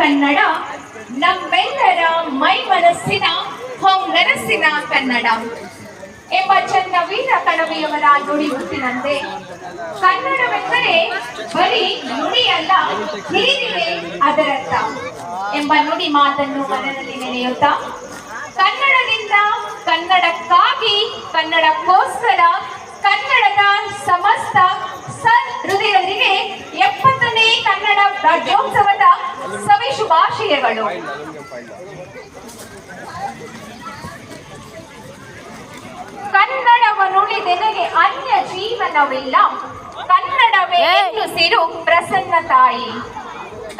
ಕನ್ನಡ ನಮ್ಮೆಲ್ಲರ ಮೈ ಮನಸ್ಸಿನ ಹೊಂಗನಸಿನ ಕನ್ನಡ ಎಂಬ ಚನ್ನವೀರ ಕಣವಿಯವರ ನುಡಿಮುತ್ತಿನಂತೆ ಕನ್ನಡವೆಂದರೆ ಬರೀ ನುಡಿಯಲ್ಲ, ಹಿರಿದಿದೆ ಅದರರ್ಥ ಎಂಬ ನುಡಿ ಮಾತನ್ನು ಮನದಲ್ಲಿ ನೆನೆಯುತ್ತಾ ಕನ್ನಡದಿಂದ, ಕನ್ನಡಕ್ಕಾಗಿ, ಕನ್ನಡಕ್ಕೋಸ್ಕರ, ಕನ್ನಡದ ಸಮಸ್ತ ಹೃದಯರಿಗೆ 70ನೇ ಕನ್ನಡ ರಾಜ್ಯೋತ್ಸವದ ಸವಿ ಶುಭಾಶಯಗಳು. ಕನ್ನಡವ ನುಡಿದೆನಗೆ ಅನ್ಯ ಜೀವನವಿಲ್ಲ, ಕನ್ನಡವೇ ಸಿರು ಪ್ರಸನ್ನ ತಾಯಿ,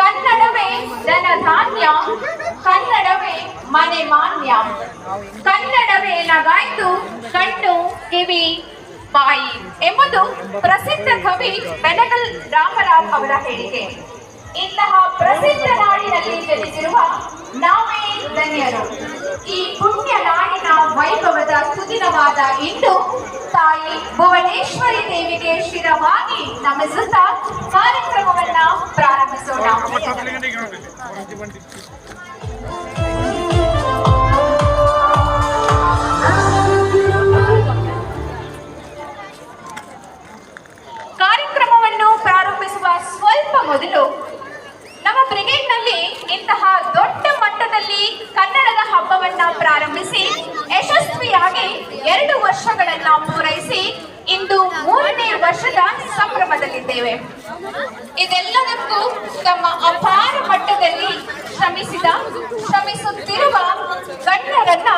ಕನ್ನಡವೇ ಧನಧಾನ್ಯ, ಕನ್ನಡವೇ ಮನೆ ಮಾನ್ಯ, ಕನ್ನಡವೇ ನಗಾಯ್ತು ಕಣ್ಣು ಕಿವಿ ಬಾಯಿ ಎಂಬುದು ಪ್ರಸಿದ್ಧ ಕವಿ ಬೆನಗಲ್ ರಾಮರಾವ್ ಅವರ ಹೇಳಿಕೆ. ಇಂತಹ ಪ್ರಸಿದ್ಧ ನಾಡಿನಲ್ಲಿ ಜನಿಸಿರುವ ನಾವೇ ಧನ್ಯರು. ಈ ಪುಣ್ಯ ನಾಡಿನ ವೈಭವದ ಸುದಿನವಾದ ಇಂದು ತಾಯಿ ಭುವನೇಶ್ವರಿ ದೇವಿಗೆ ಶಿರವಾಗಿ ನಮಿಸುತ್ತಾ ಕಾರ್ಯಕ್ರಮವನ್ನ ಪ್ರಾರಂಭಿಸೋಣ. ಕಾರ್ಯಕ್ರಮವನ್ನು ಪ್ರಾರಂಭಿಸುವ ಸ್ವಲ್ಪ ಮೊದಲು ನಮ್ಮ ಬ್ರಿಗೇಡ್ನಲ್ಲಿ ಇಂತಹ ದೊಡ್ಡ ಮಟ್ಟದಲ್ಲಿ ಕನ್ನಡದ ಹಬ್ಬವನ್ನ ಪ್ರಾರಂಭಿಸಿ ಯಶಸ್ವಿಯಾಗಿ 2 ವರ್ಷಗಳನ್ನ ಪೂರೈಸಿ ಇಂದು 3ನೇ ವರ್ಷದ ಸಂಭ್ರಮದಲ್ಲಿದ್ದೇವೆ. ಇದೆಲ್ಲದಕ್ಕೂ ತಮ್ಮ ಅಪಾರ ಮಟ್ಟದಲ್ಲಿ ಶ್ರಮಿಸುತ್ತಿರುವ ಗಣ್ಯರನ್ನ